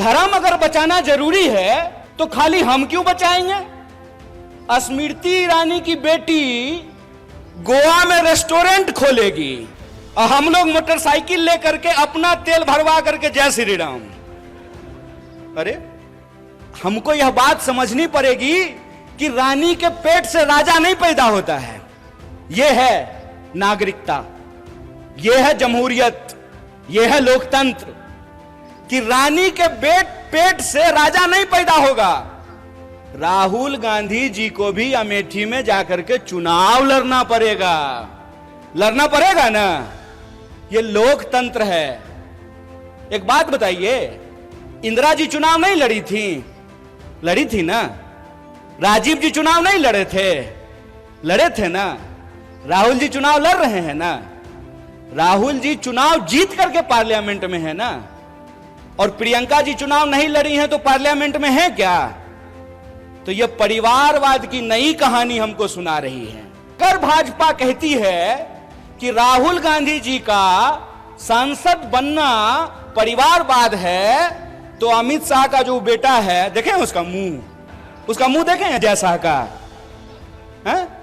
धर्म अगर बचाना जरूरी है तो खाली हम क्यों बचाएंगे? स्मृति ईरानी की बेटी गोवा में रेस्टोरेंट खोलेगी और हम लोग मोटरसाइकिल लेकर के अपना तेल भरवा करके जय श्री राम। अरे हमको यह बात समझनी पड़ेगी कि रानी के पेट से राजा नहीं पैदा होता है। यह है नागरिकता, यह है जमहूरियत, यह है लोकतंत्र कि रानी के पेट से राजा नहीं पैदा होगा। राहुल गांधी जी को भी अमेठी में जाकर के चुनाव लड़ना पड़ेगा ना। यह लोकतंत्र है। एक बात बताइए, इंदिरा जी चुनाव नहीं लड़ी थी ना? राजीव जी चुनाव नहीं लड़े थे ना? राहुल जी चुनाव लड़ रहे हैं ना? राहुल जी चुनाव जीत करके पार्लियामेंट में है ना? और प्रियंका जी चुनाव नहीं लड़ी हैं तो पार्लियामेंट में है क्या? तो यह परिवारवाद की नई कहानी हमको सुना रही है। अगर भाजपा कहती है कि राहुल गांधी जी का सांसद बनना परिवारवाद है, तो अमित शाह का जो बेटा है, देखें उसका मुंह देखें अजय शाह का, है?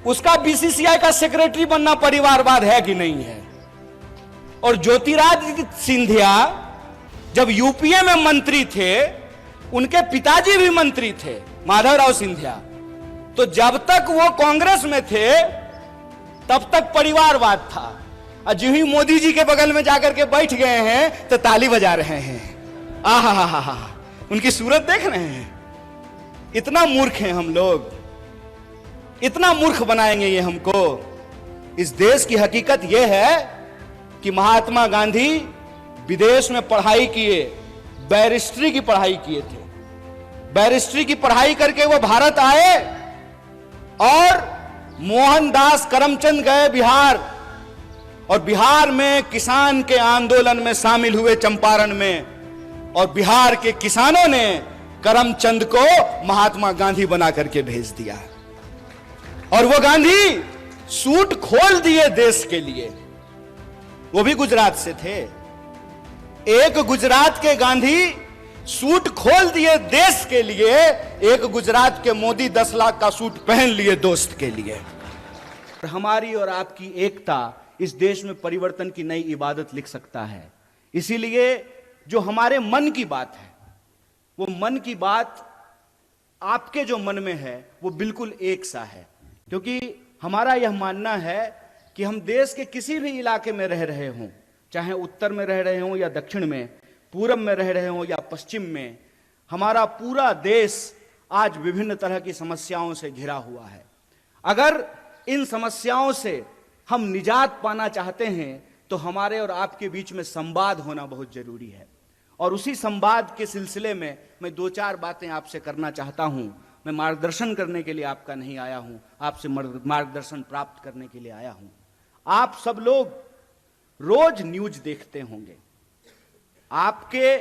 उसका बीसीसीआई का सेक्रेटरी बनना परिवारवाद है कि नहीं है? और ज्योतिरादित्य सिंधिया जब यूपीए में मंत्री थे, उनके पिताजी भी मंत्री थे, माधवराव सिंधिया। तो जब तक वो कांग्रेस में थे तब तक परिवारवाद था, और जो ही मोदी जी के बगल में जाकर के बैठ गए हैं तो ताली बजा रहे हैं। आहा, उनकी सूरत देख रहे हैं। इतना मूर्ख हैं हम लोग, इतना मूर्ख बनाएंगे ये हमको। इस देश की हकीकत यह है कि महात्मा गांधी विदेश में पढ़ाई किए, बैरिस्ट्री की पढ़ाई किए थे। बैरिस्ट्री की पढ़ाई करके वो भारत आए और मोहनदास करमचंद गए बिहार, और बिहार में किसान के आंदोलन में शामिल हुए चंपारण में, और बिहार के किसानों ने करमचंद को महात्मा गांधी बना करके भेज दिया। और वो गांधी सूट खोल दिए देश के लिए। वो भी गुजरात से थे। एक गुजरात के गांधी सूट खोल दिए देश के लिए, एक गुजरात के मोदी 10 लाख का सूट पहन लिए दोस्त के लिए। हमारी और आपकी एकता इस देश में परिवर्तन की नई इबादत लिख सकता है। इसीलिए जो हमारे मन की बात है, वो मन की बात आपके जो मन में है वो बिल्कुल एक सा है। क्योंकि हमारा यह मानना है कि हम देश के किसी भी इलाके में रह रहे हों, चाहे उत्तर में रह रहे हों या दक्षिण में, पूरब में रह रहे हों या पश्चिम में, हमारा पूरा देश आज विभिन्न तरह की समस्याओं से घिरा हुआ है। अगर इन समस्याओं से हम निजात पाना चाहते हैं तो हमारे और आपके बीच में संवाद होना बहुत जरूरी है। और उसी संवाद के सिलसिले में मैं 2-4 बातें आपसे करना चाहता हूं। मैं मार्गदर्शन करने के लिए आपका नहीं आया हूं, आपसे मार्गदर्शन प्राप्त करने के लिए आया हूं। आप सब लोग रोज न्यूज देखते होंगे, आपके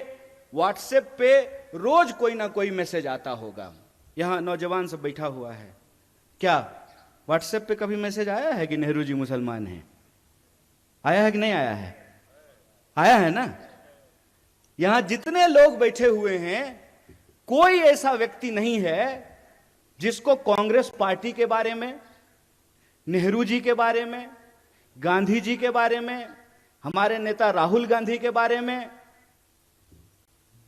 व्हाट्सएप पे रोज कोई ना कोई मैसेज आता होगा। यहां नौजवान सब बैठा हुआ है, क्या व्हाट्सएप पे कभी मैसेज आया है कि नेहरू जी मुसलमान हैं? आया है कि नहीं आया है? आया है ना? यहां जितने लोग बैठे हुए हैं, कोई ऐसा व्यक्ति नहीं है जिसको कांग्रेस पार्टी के बारे में, नेहरू जी के बारे में, गांधी जी के बारे में, हमारे नेता राहुल गांधी के बारे में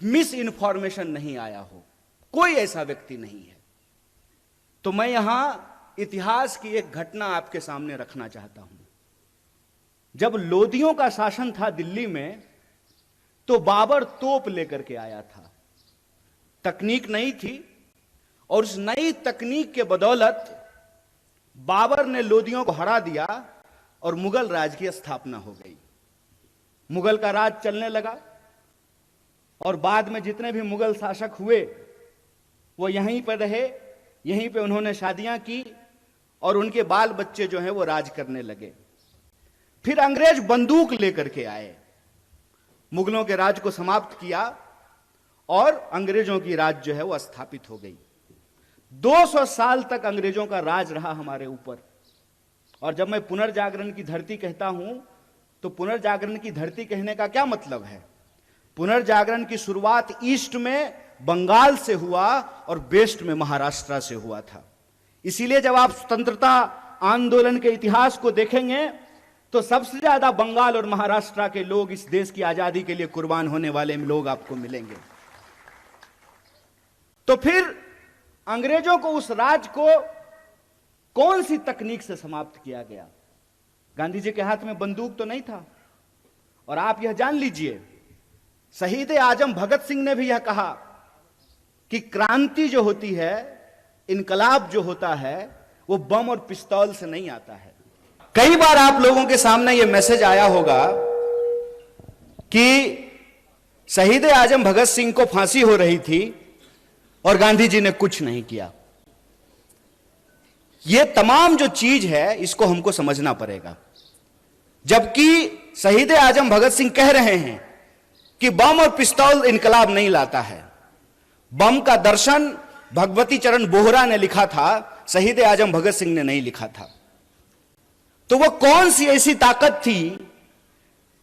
मिस इन्फॉर्मेशन नहीं आया हो। कोई ऐसा व्यक्ति नहीं है। तो मैं यहां इतिहास की एक घटना आपके सामने रखना चाहता हूं। जब लोदियों का शासन था दिल्ली में, तो बाबर तोप लेकर के आया था। तकनीक नई थी, और उस नई तकनीक के बदौलत बाबर ने लोदियों को हरा दिया और मुगल राज की स्थापना हो गई। मुगल का राज चलने लगा, और बाद में जितने भी मुगल शासक हुए वो यहीं पर रहे, यहीं पे उन्होंने शादियां की, और उनके बाल बच्चे जो हैं वो राज करने लगे। फिर अंग्रेज बंदूक लेकर के आए, मुगलों के राज को समाप्त किया, और अंग्रेजों की राज जो है वो स्थापित हो गई। 200 साल तक अंग्रेजों का राज रहा हमारे ऊपर। और जब मैं पुनर्जागरण की धरती कहता हूं, तो पुनर्जागरण की धरती कहने का क्या मतलब है? पुनर्जागरण की शुरुआत ईस्ट में बंगाल से हुआ और वेस्ट में महाराष्ट्र से हुआ था। इसीलिए जब आप स्वतंत्रता आंदोलन के इतिहास को देखेंगे तो सबसे ज्यादा बंगाल और महाराष्ट्र के लोग इस देश की आजादी के लिए कुर्बान होने वाले लोग आपको मिलेंगे। तो फिर अंग्रेजों को, उस राज को कौन सी तकनीक से समाप्त किया गया? गांधी जी के हाथ में बंदूक तो नहीं था। और आप यह जान लीजिए, शहीद आजम भगत सिंह ने भी यह कहा कि क्रांति जो होती है, इनकलाब जो होता है, वो बम और पिस्तौल से नहीं आता है। कई बार आप लोगों के सामने यह मैसेज आया होगा कि शहीद आजम भगत सिंह को फांसी हो रही थी और गांधी जी ने कुछ नहीं किया। यह तमाम जो चीज है, इसको हमको समझना पड़ेगा। जबकि शहीद आजम भगत सिंह कह रहे हैं कि बम और पिस्तौल इनकलाब नहीं लाता है। बम का दर्शन भगवती चरण बोहरा ने लिखा था, शहीद आजम भगत सिंह ने नहीं लिखा था। तो वो कौन सी ऐसी ताकत थी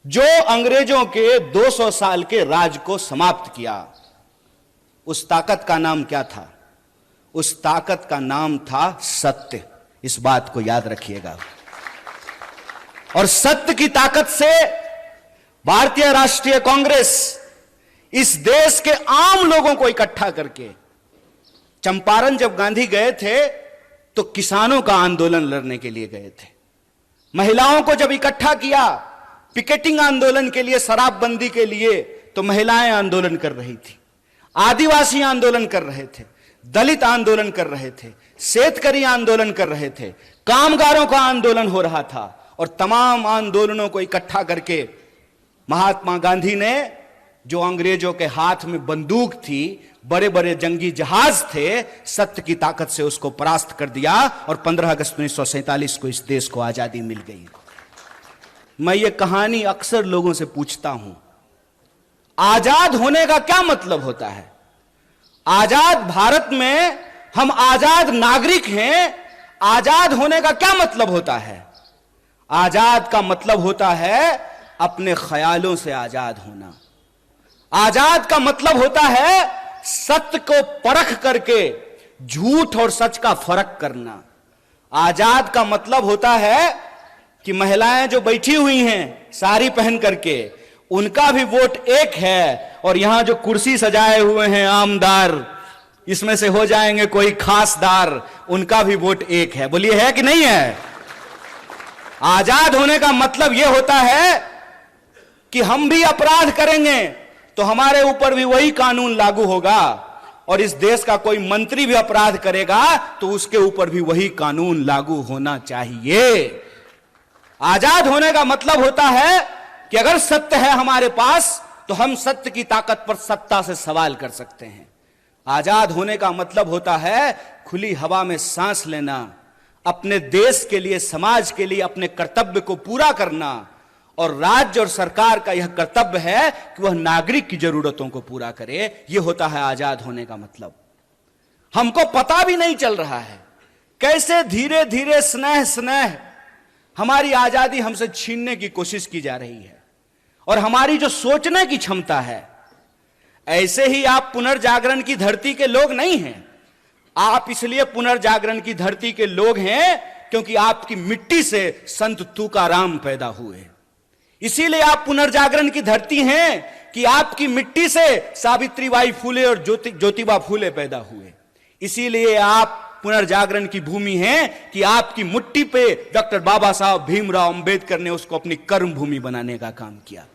जो अंग्रेजों के 200 साल के राज को समाप्त किया? उस ताकत का नाम क्या था? उस ताकत का नाम था सत्य। इस बात को याद रखिएगा। और सत्य की ताकत से भारतीय राष्ट्रीय कांग्रेस इस देश के आम लोगों को इकट्ठा करके, चंपारण जब गांधी गए थे तो किसानों का आंदोलन लड़ने के लिए गए थे। महिलाओं को जब इकट्ठा किया पिकेटिंग आंदोलन के लिए, शराबबंदी के लिए, तो महिलाएं आंदोलन कर रही थी, आदिवासी आंदोलन कर रहे थे, दलित आंदोलन कर रहे थे, शेतकरी आंदोलन कर रहे थे, कामगारों का आंदोलन हो रहा था। और तमाम आंदोलनों को इकट्ठा करके महात्मा गांधी ने, जो अंग्रेजों के हाथ में बंदूक थी, बड़े बड़े जंगी जहाज थे, सत्य की ताकत से उसको परास्त कर दिया और 15 अगस्त 1947 को इस देश को आजादी मिल गई। मैं ये कहानी अक्सर लोगों से पूछता हूं, आजाद होने का क्या मतलब होता है? आजाद भारत में हम आजाद नागरिक हैं। आजाद होने का क्या मतलब होता है? आजाद का मतलब होता है अपने ख्यालों से आजाद होना। आजाद का मतलब होता है सत्य को परख करके झूठ और सच का फर्क करना। आजाद का मतलब होता है कि महिलाएं जो बैठी हुई हैं साड़ी पहन करके, उनका भी वोट एक है। और यहां जो कुर्सी सजाए हुए हैं आमदार, इसमें से हो जाएंगे कोई खासदार, उनका भी वोट एक है। बोलिए है कि नहीं है? आजाद होने का मतलब यह होता है कि हम भी अपराध करेंगे तो हमारे ऊपर भी वही कानून लागू होगा, और इस देश का कोई मंत्री भी अपराध करेगा तो उसके ऊपर भी वही कानून लागू होना चाहिए। आजाद होने का मतलब होता है कि अगर सत्य है हमारे पास तो हम सत्य की ताकत पर सत्ता से सवाल कर सकते हैं। आजाद होने का मतलब होता है खुली हवा में सांस लेना, अपने देश के लिए, समाज के लिए अपने कर्तव्य को पूरा करना। और राज्य और सरकार का यह कर्तव्य है कि वह नागरिक की जरूरतों को पूरा करे। यह होता है आजाद होने का मतलब। हमको पता भी नहीं चल रहा है कैसे धीरे धीरे स्नेह स्नेह हमारी आजादी हमसे छीनने की कोशिश की जा रही है, और हमारी जो सोचने की क्षमता है। ऐसे ही आप पुनर्जागरण की धरती के लोग नहीं हैं। आप इसलिए पुनर्जागरण की धरती के लोग हैं क्योंकि आपकी मिट्टी से संत तुकाराम पैदा हुए। इसीलिए आप पुनर्जागरण की धरती हैं कि आपकी मिट्टी से सावित्रीबाई फूले और ज्योतिबा फूले पैदा हुए। इसीलिए आप पुनर्जागरण की भूमि हैं कि आपकी मिट्टी पे डॉक्टर बाबा साहब भीमराव अंबेडकर ने उसको अपनी कर्म भूमि बनाने का काम किया।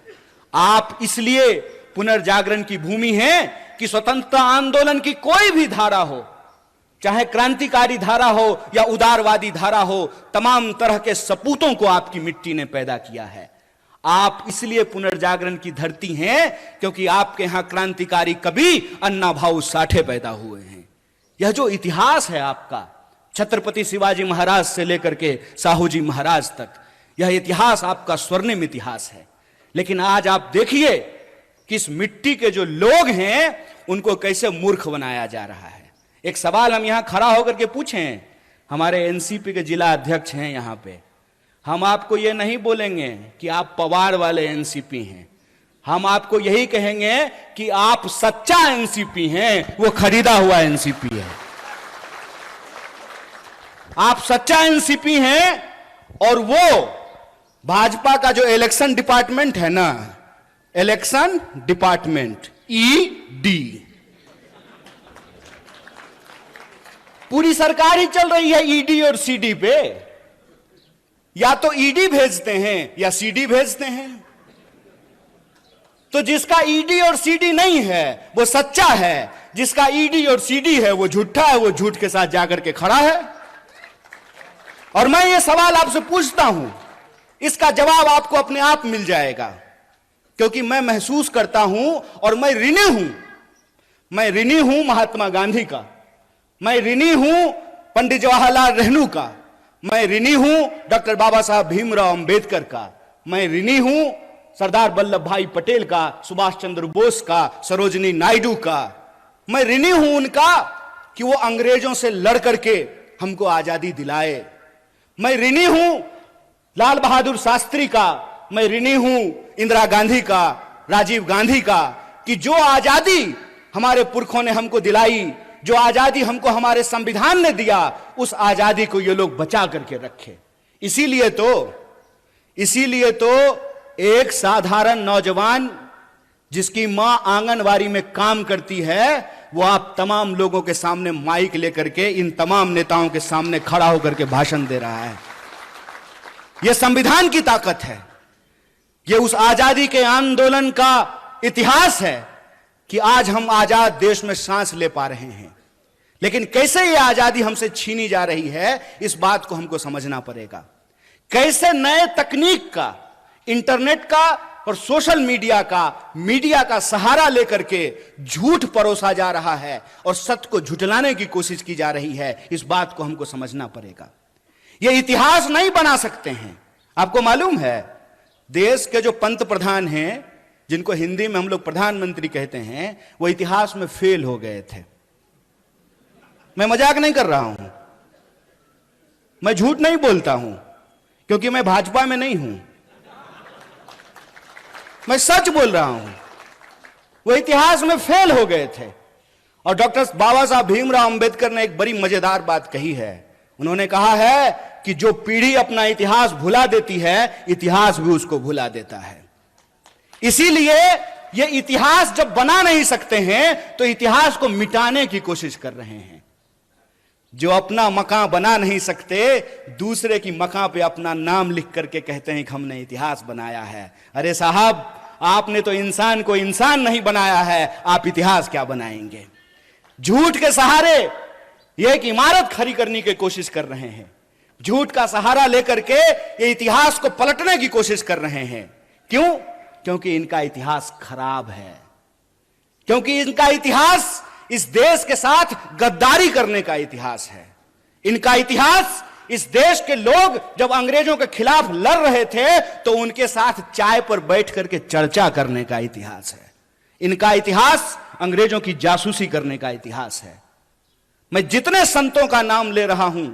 आप इसलिए पुनर्जागरण की भूमि है कि स्वतंत्रता आंदोलन की कोई भी धारा हो, चाहे क्रांतिकारी धारा हो या उदारवादी धारा हो, तमाम तरह के सपूतों को आपकी मिट्टी ने पैदा किया है। आप इसलिए पुनर्जागरण की धरती हैं क्योंकि आपके यहां क्रांतिकारी कवि अन्ना भाऊ साठे पैदा हुए हैं। यह जो इतिहास है आपका, छत्रपति शिवाजी महाराज से लेकर के साहू जी महाराज तक, यह इतिहास आपका स्वर्णिम इतिहास है। लेकिन आज आप देखिए कि इस मिट्टी के जो लोग हैं उनको कैसे मूर्ख बनाया जा रहा है। एक सवाल हम यहां खड़ा होकर के पूछें, हमारे एनसीपी के जिला अध्यक्ष हैं यहां पे, हम आपको यह नहीं बोलेंगे कि आप पवार वाले एनसीपी हैं। हम आपको यही कहेंगे कि आप सच्चा एनसीपी हैं, वो खरीदा हुआ एनसीपी है। आप सच्चा एनसीपी हैं और वो भाजपा का जो इलेक्शन डिपार्टमेंट है ना, इलेक्शन डिपार्टमेंट ईडी, पूरी सरकार ही चल रही है ईडी और सीडी पे। या तो ईडी भेजते हैं या सीडी भेजते हैं। तो जिसका ईडी और सीडी नहीं है वो सच्चा है, जिसका ईडी और सीडी है वो झूठा है, वो झूठ के साथ जाकर के खड़ा है। और मैं ये सवाल आपसे पूछता हूं, इसका जवाब आपको अपने आप मिल जाएगा, क्योंकि मैं महसूस करता हूं और मैं ऋणी हूं महात्मा गांधी का, मैं ऋणी हूं पंडित जवाहरलाल नेहरू का, मैं ऋणी हूं डॉक्टर बाबा साहब भीमराव अंबेडकर का, मैं ऋणी हूं सरदार वल्लभ भाई पटेल का, सुभाष चंद्र बोस का, सरोजिनी नायडू का। मैं ऋणी हूं उनका कि वो अंग्रेजों से लड़ करके हमको आजादी दिलाए। मैं ऋणी हूं लाल बहादुर शास्त्री का, मैं ऋणी हूं इंदिरा गांधी का, राजीव गांधी का, कि जो आजादी हमारे पुरखों ने हमको दिलाई, जो आजादी हमको हमारे संविधान ने दिया, उस आजादी को ये लोग बचा करके रखे। इसीलिए तो एक साधारण नौजवान जिसकी मां आंगनवाड़ी में काम करती है, वो आप तमाम लोगों के सामने माइक लेकर के इन तमाम नेताओं के सामने खड़ा होकर के भाषण दे रहा है। यह संविधान की ताकत है, यह उस आजादी के आंदोलन का इतिहास है कि आज हम आजाद देश में सांस ले पा रहे हैं। लेकिन कैसे यह आजादी हमसे छीनी जा रही है, इस बात को हमको समझना पड़ेगा। कैसे नए तकनीक का, इंटरनेट का और सोशल मीडिया का सहारा लेकर के झूठ परोसा जा रहा है और सत्य को झुठलाने की कोशिश की जा रही है, इस बात को हमको समझना पड़ेगा। यह इतिहास नहीं बना सकते हैं। आपको मालूम है, देश के जो पंत प्रधान हैं, जिनको हिंदी में हम लोग प्रधानमंत्री कहते हैं, वो इतिहास में फेल हो गए थे। मैं मजाक नहीं कर रहा हूं, मैं झूठ नहीं बोलता हूं, क्योंकि मैं भाजपा में नहीं हूं, मैं सच बोल रहा हूं। वो इतिहास में फेल हो गए थे। और डॉक्टर बाबा साहब भीमराव अंबेडकर ने एक बड़ी मजेदार बात कही है। उन्होंने कहा है कि जो पीढ़ी अपना इतिहास भुला देती है, इतिहास भी उसको भुला देता है। इसीलिए ये इतिहास जब बना नहीं सकते हैं, तो इतिहास को मिटाने की कोशिश कर रहे हैं। जो अपना मकान बना नहीं सकते, दूसरे की मकान पे अपना नाम लिख करके कहते हैं कि हमने इतिहास बनाया है। अरे साहब, आपने तो इंसान को इंसान नहीं बनाया है, आप इतिहास क्या बनाएंगे? झूठ के सहारे ये एक इमारत खड़ी करने की कोशिश कर रहे हैं। झूठ का सहारा लेकर के ये इतिहास को पलटने की कोशिश कर रहे हैं। क्यों? क्योंकि इनका इतिहास खराब है, क्योंकि इनका इतिहास इस देश के साथ गद्दारी करने का इतिहास है। इनका इतिहास इस देश के लोग जब अंग्रेजों के खिलाफ लड़ रहे थे, तो उनके साथ चाय पर बैठ करके चर्चा करने का इतिहास है। इनका इतिहास अंग्रेजों की जासूसी करने का इतिहास है। मैं जितने संतों का नाम ले रहा हूं,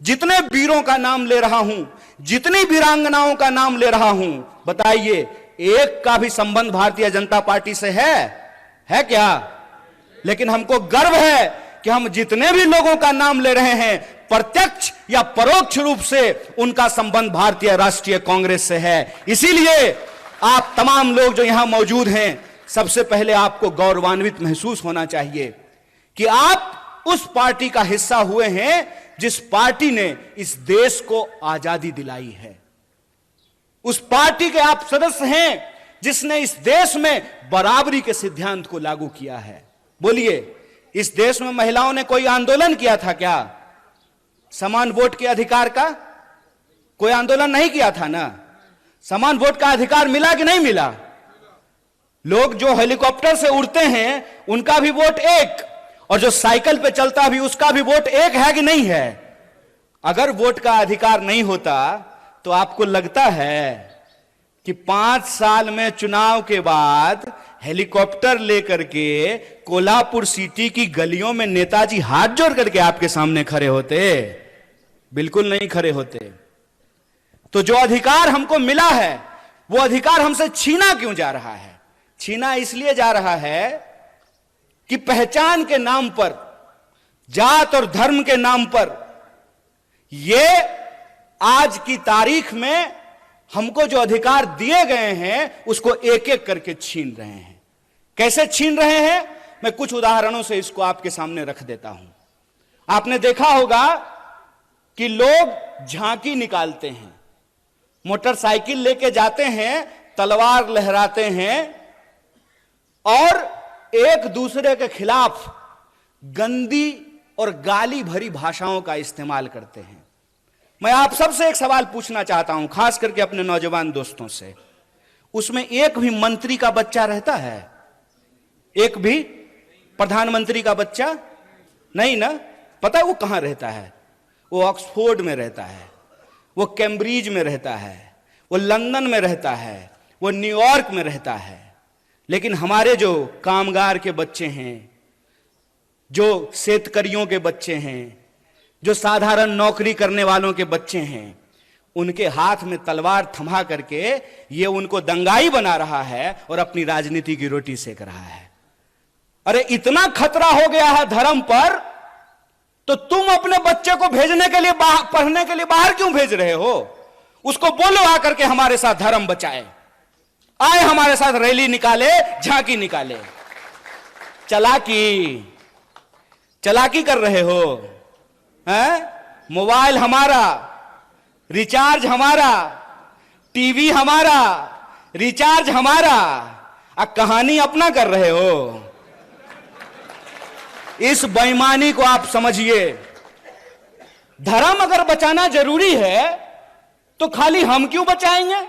जितने वीरों का नाम ले रहा हूं, जितनी वीरांगनाओं का नाम ले रहा हूं, बताइए एक का भी संबंध भारतीय जनता पार्टी से है क्या? लेकिन हमको गर्व है कि हम जितने भी लोगों का नाम ले रहे हैं, प्रत्यक्ष या परोक्ष रूप से उनका संबंध भारतीय राष्ट्रीय कांग्रेस से है। इसीलिए आप तमाम लोग जो यहां मौजूद हैं, सबसे पहले आपको गौरवान्वित महसूस होना चाहिए कि आप उस पार्टी का हिस्सा हुए हैं जिस पार्टी ने इस देश को आजादी दिलाई है। उस पार्टी के आप सदस्य हैं जिसने इस देश में बराबरी के सिद्धांत को लागू किया है। बोलिए, इस देश में महिलाओं ने कोई आंदोलन किया था क्या? समान वोट के अधिकार का कोई आंदोलन नहीं किया था ना? समान वोट का अधिकार मिला कि नहीं मिला? लोग जो हेलीकॉप्टर से उड़ते हैं उनका भी वोट एक, और जो साइकिल पे चलता भी उसका भी वोट एक है कि नहीं है? अगर वोट का अधिकार नहीं होता तो आपको लगता है कि 5 साल में चुनाव के बाद हेलीकॉप्टर लेकर के कोल्हापुर सिटी की गलियों में नेताजी हाथ जोड़ करके आपके सामने खड़े होते? बिल्कुल नहीं खड़े होते। तो जो अधिकार हमको मिला है, वो अधिकार हमसे छीना क्यों जा रहा है? छीना इसलिए जा रहा है कि पहचान के नाम पर, जात और धर्म के नाम पर यह आज की तारीख में हमको जो अधिकार दिए गए हैं उसको एक एक करके छीन रहे हैं। कैसे छीन रहे हैं, मैं कुछ उदाहरणों से इसको आपके सामने रख देता हूं। आपने देखा होगा कि लोग झांकी निकालते हैं, मोटरसाइकिल लेके जाते हैं, तलवार लहराते हैं और एक दूसरे के खिलाफ गंदी और गाली भरी भाषाओं का इस्तेमाल करते हैं। मैं आप सबसे एक सवाल पूछना चाहता हूं, खास करके अपने नौजवान दोस्तों से। उसमें एक भी मंत्री का बच्चा रहता है? एक भी प्रधानमंत्री का बच्चा नहीं ना? पता है वो कहां रहता है? वो ऑक्सफोर्ड में रहता है, वो कैम्ब्रिज में रहता है, वो लंदन में रहता है, वो न्यूयॉर्क में रहता है। लेकिन हमारे जो कामगार के बच्चे हैं, जो शेतकरियों के बच्चे हैं, जो साधारण नौकरी करने वालों के बच्चे हैं, उनके हाथ में तलवार थमा करके ये उनको दंगाई बना रहा है और अपनी राजनीति की रोटी सेक रहा है। अरे इतना खतरा हो गया है धर्म पर, तो तुम अपने बच्चे को भेजने के लिए, पढ़ने के लिए बाहर क्यों भेज रहे हो? उसको बोलो आकर के हमारे साथ धर्म बचाए, आए हमारे साथ रैली निकाले, झांकी निकाले। चलाकी कर रहे हो हैं? मोबाइल हमारा, रिचार्ज हमारा, टीवी हमारा, रिचार्ज हमारा, कहानी अपना कर रहे हो। इस बेईमानी को आप समझिए। धर्म अगर बचाना जरूरी है तो खाली हम क्यों बचाएंगे?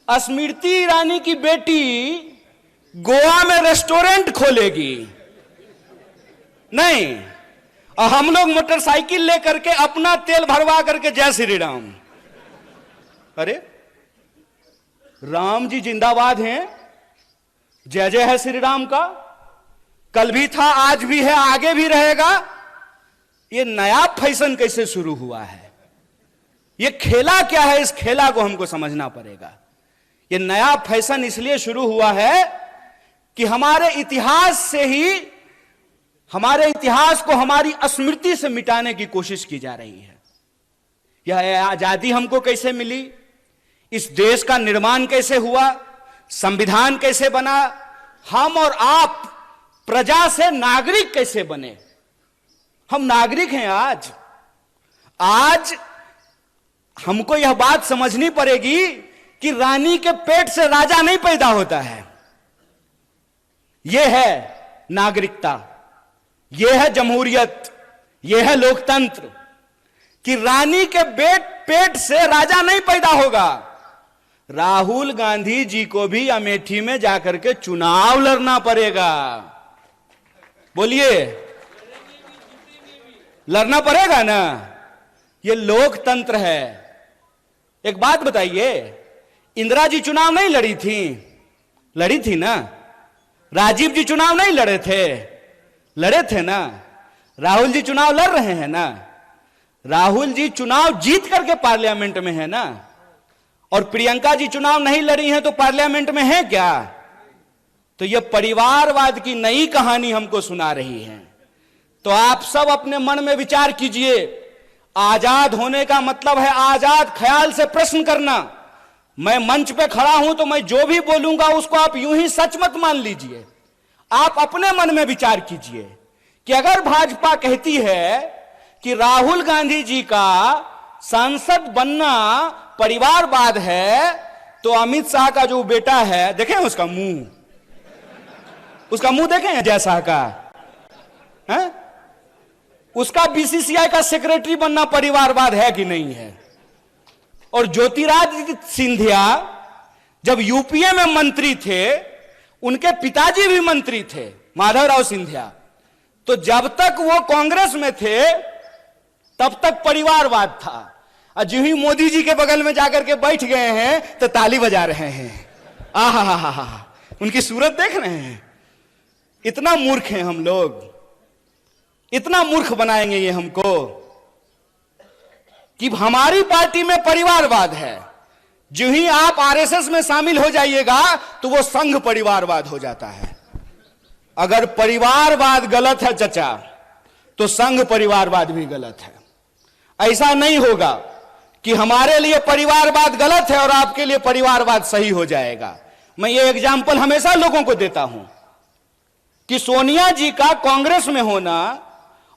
स्मृति ईरानी की बेटी गोवा में रेस्टोरेंट खोलेगी नहीं, और हम लोग मोटरसाइकिल लेकर के अपना तेल भरवा करके जय श्री राम। अरे राम जी जिंदाबाद हैं, जय जय है श्री राम का। कल भी था, आज भी है, आगे भी रहेगा। ये नया फैशन कैसे शुरू हुआ है? ये खेला क्या है? इस खेला को हमको समझना पड़ेगा। ये नया फैशन इसलिए शुरू हुआ है कि हमारे इतिहास से ही, हमारे इतिहास को हमारी स्मृति से मिटाने की कोशिश की जा रही है। यह आजादी हमको कैसे मिली, इस देश का निर्माण कैसे हुआ, संविधान कैसे बना, हम और आप प्रजा से नागरिक कैसे बने। हम नागरिक हैं आज हमको यह बात समझनी पड़ेगी कि रानी के पेट से राजा नहीं पैदा होता है। यह है नागरिकता, यह है जमहूरियत, यह है लोकतंत्र कि रानी के पेट से राजा नहीं पैदा होगा। राहुल गांधी जी को भी अमेठी में जाकर के चुनाव लड़ना पड़ेगा। बोलिए, लड़ना पड़ेगा ना? यह लोकतंत्र है। एक बात बताइए, इंदिरा जी चुनाव नहीं लड़ी थी? लड़ी थी ना। राजीव जी चुनाव नहीं लड़े थे? लड़े थे ना। राहुल जी चुनाव लड़ रहे हैं ना। राहुल जी चुनाव जीत करके पार्लियामेंट में है ना। और प्रियंका जी चुनाव नहीं लड़ी हैं तो पार्लियामेंट में है क्या? तो यह परिवारवाद की नई कहानी हमको सुना रही है। तो आप सब अपने मन में विचार कीजिए। आजाद होने का मतलब है आजाद ख्याल से प्रश्न करना। मैं मंच पे खड़ा हूं तो मैं जो भी बोलूंगा उसको आप यूं ही सच मत मान लीजिए। आप अपने मन में विचार कीजिए कि अगर भाजपा कहती है कि राहुल गांधी जी का सांसद बनना परिवारवाद है, तो अमित शाह का जो बेटा है, देखें उसका मुंह देखें जय शाह का है? उसका बीसीसीआई का सेक्रेटरी बनना परिवारवाद है कि नहीं है? और ज्योतिरादित्य सिंधिया जब यूपीए में मंत्री थे, उनके पिताजी भी मंत्री थे, माधवराव सिंधिया। तो जब तक वो कांग्रेस में थे तब तक परिवारवाद था। और जो ही मोदी जी के बगल में जाकर के बैठ गए हैं तो ताली बजा रहे हैं। आहा, उनकी सूरत देख रहे हैं। इतना मूर्ख हैं हम लोग, इतना मूर्ख बनाएंगे ये हमको कि हमारी पार्टी में परिवारवाद है, जो ही आप आरएसएस में शामिल हो जाइएगा तो वो संघ परिवारवाद हो जाता है। अगर परिवारवाद गलत है चचा, तो संघ परिवारवाद भी गलत है। ऐसा नहीं होगा कि हमारे लिए परिवारवाद गलत है और आपके लिए परिवारवाद सही हो जाएगा। मैं ये एग्जाम्पल हमेशा लोगों को देता हूं कि सोनिया जी का कांग्रेस में होना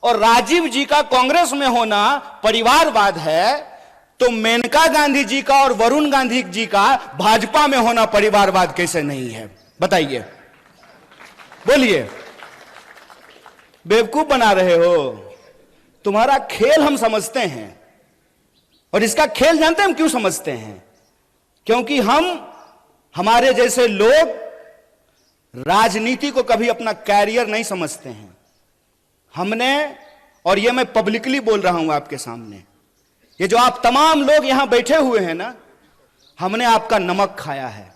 और राजीव जी का कांग्रेस में होना परिवारवाद है, तो मेनका गांधी जी का और वरुण गांधी जी का भाजपा में होना परिवारवाद कैसे नहीं है? बताइए, बोलिए। बेवकूफ बना रहे हो। तुम्हारा खेल हम समझते हैं, और इसका खेल जानते हैं हम क्यों समझते हैं? क्योंकि हमारे जैसे लोग राजनीति को कभी अपना कैरियर नहीं समझते हैं। हमने, और ये मैं पब्लिकली बोल रहा हूं आपके सामने, ये जो आप तमाम लोग यहां बैठे हुए हैं ना, हमने आपका नमक खाया है।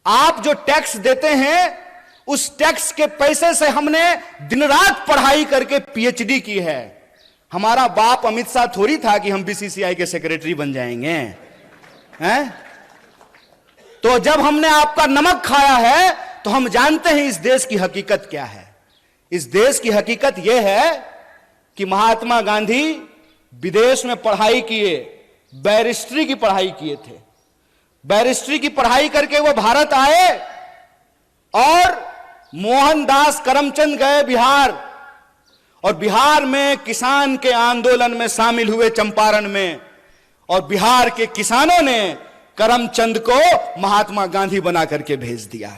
आप जो टैक्स देते हैं, उस टैक्स के पैसे से हमने दिन रात पढ़ाई करके पीएचडी की है। हमारा बाप अमित शाह थोड़ी था कि हम बीसीसीआई के सेक्रेटरी बन जाएंगे, हैं? तो जब हमने आपका नमक खाया है तो हम जानते हैं इस देश की हकीकत क्या है। इस देश की हकीकत यह है कि महात्मा गांधी विदेश में पढ़ाई किए, बैरिस्ट्री की पढ़ाई किए थे। बैरिस्ट्री की पढ़ाई करके वो भारत आए और मोहनदास करमचंद गए बिहार, और बिहार में किसान के आंदोलन में शामिल हुए चंपारण में, और बिहार के किसानों ने करमचंद को महात्मा गांधी बना करके भेज दिया।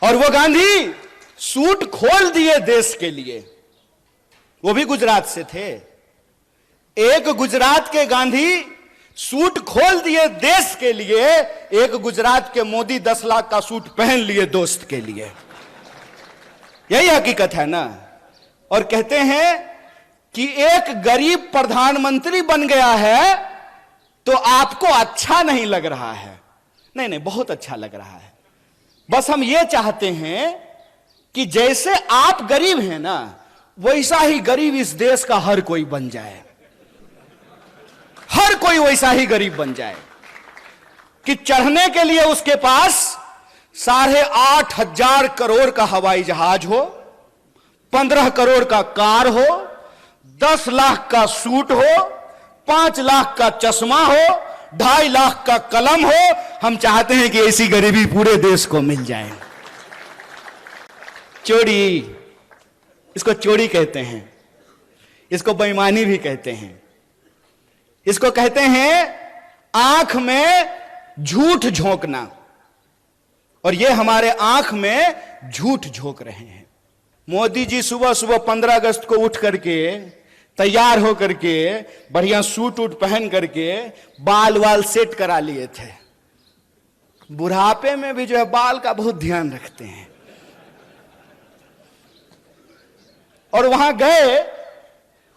और वो गांधी सूट खोल दिए देश के लिए। वो भी गुजरात से थे। एक गुजरात के गांधी सूट खोल दिए देश के लिए, एक गुजरात के मोदी 10 लाख का सूट पहन लिए दोस्त के लिए। यही हकीकत है ना। और कहते हैं कि एक गरीब प्रधानमंत्री बन गया है तो आपको अच्छा नहीं लग रहा है। नहीं नहीं, बहुत अच्छा लग रहा है। बस हम ये चाहते हैं कि जैसे आप गरीब हैं ना, वैसा ही गरीब इस देश का हर कोई बन जाए। हर कोई वैसा ही गरीब बन जाए कि चढ़ने के लिए उसके पास 8,500 करोड़ का हवाई जहाज हो, 15 करोड़ का कार हो, 10 लाख का सूट हो, 5 लाख का चश्मा हो, 2.5 लाख का कलम हो। हम चाहते हैं कि ऐसी गरीबी पूरे देश को मिल जाए। चोरी, इसको चोरी कहते हैं, इसको बेईमानी भी कहते हैं। इसको कहते हैं आंख में झूठ झोंकना, और ये हमारे आंख में झूठ झोंक रहे हैं। मोदी जी सुबह सुबह 15 अगस्त को उठ करके तैयार होकर के बढ़िया सूट वूट पहन करके बाल वाल सेट करा लिए थे। बुढ़ापे में भी जो है बाल का बहुत ध्यान रखते हैं। और वहां गए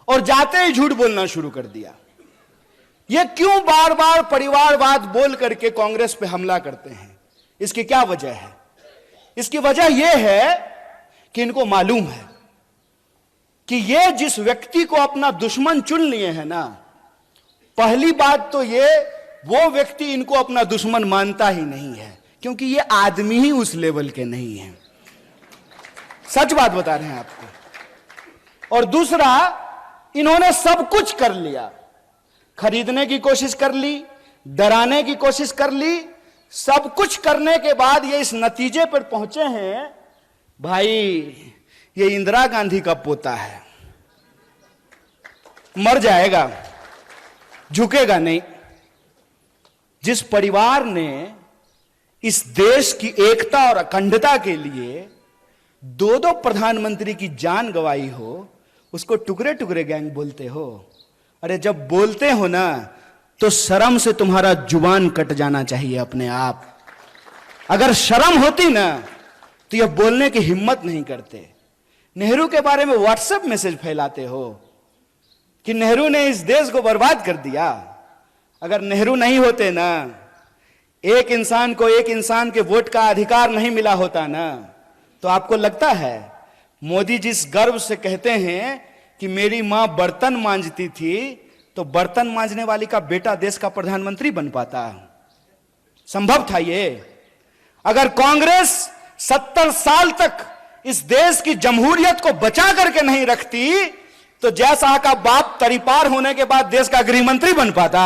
और जाते ही झूठ बोलना शुरू कर दिया। ये क्यों बार बार परिवारवाद बोल करके कांग्रेस पे हमला करते हैं? इसकी क्या वजह है? इसकी वजह यह है कि इनको मालूम है कि ये जिस व्यक्ति को अपना दुश्मन चुन लिए हैं ना, पहली बात तो ये, वो व्यक्ति इनको अपना दुश्मन मानता ही नहीं है, क्योंकि ये आदमी ही उस लेवल के नहीं है। सच बात बता रहे हैं आपको। और दूसरा, इन्होंने सब कुछ कर लिया। खरीदने की कोशिश कर ली, डराने की कोशिश कर ली, सब कुछ करने के बाद ये इस नतीजे पर पहुंचे हैं, भाई ये इंदिरा गांधी का पोता है, मर जाएगा, झुकेगा नहीं। जिस परिवार ने इस देश की एकता और अखंडता के लिए 2-2 प्रधानमंत्री की जान गंवाई हो, उसको टुकड़े टुकड़े गैंग बोलते हो। अरे जब बोलते हो ना, तो शर्म से तुम्हारा जुबान कट जाना चाहिए अपने आप। अगर शर्म होती ना, तो यह बोलने की हिम्मत नहीं करते। नेहरू के बारे में व्हाट्सएप मैसेज फैलाते हो कि नेहरू ने इस देश को बर्बाद कर दिया। अगर नेहरू नहीं होते ना, एक इंसान को एक इंसान के वोट का अधिकार नहीं मिला होता ना, तो आपको लगता है मोदी जिस गर्व से कहते हैं कि मेरी मां बर्तन मांजती थी, तो बर्तन मांजने वाली का बेटा देश का प्रधानमंत्री बन पाता? संभव था ये? अगर कांग्रेस 70 साल तक इस देश की जमहूरियत को बचा करके नहीं रखती तो जयशाह का बाप तरीपार होने के बाद देश का गृह मंत्री बन पाता?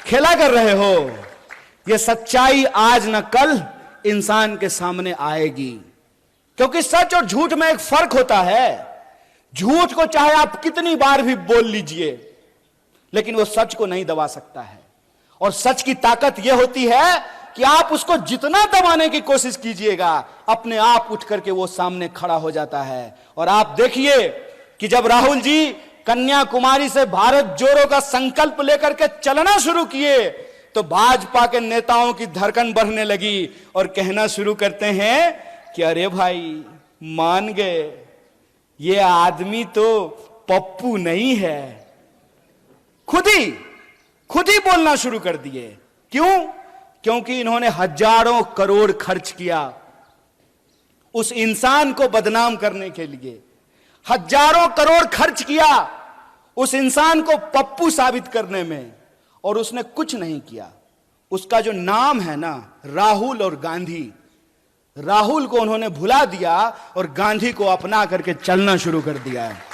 खेला कर रहे हो। यह सच्चाई आज न कल इंसान के सामने आएगी, क्योंकि सच और झूठ में एक फर्क होता है। झूठ को चाहे आप कितनी बार भी बोल लीजिए, लेकिन वो सच को नहीं दबा सकता है। और सच की ताकत यह होती है कि आप उसको जितना दबाने की कोशिश कीजिएगा, अपने आप उठ करके वो सामने खड़ा हो जाता है। और आप देखिए कि जब राहुल जी कन्याकुमारी से भारत जोड़ो का संकल्प लेकर के चलना शुरू किए तो भाजपा के नेताओं की धड़कन बढ़ने लगी और कहना शुरू करते हैं कि अरे भाई मान गए, ये आदमी तो पप्पू नहीं है। खुद ही बोलना शुरू कर दिए। क्यों? क्योंकि इन्होंने हजारों करोड़ खर्च किया उस इंसान को बदनाम करने के लिए। हजारों करोड़ खर्च किया उस इंसान को पप्पू साबित करने में, और उसने कुछ नहीं किया। उसका जो नाम है ना, राहुल और गांधी, राहुल को उन्होंने भुला दिया और गांधी को अपना करके चलना शुरू कर दिया है।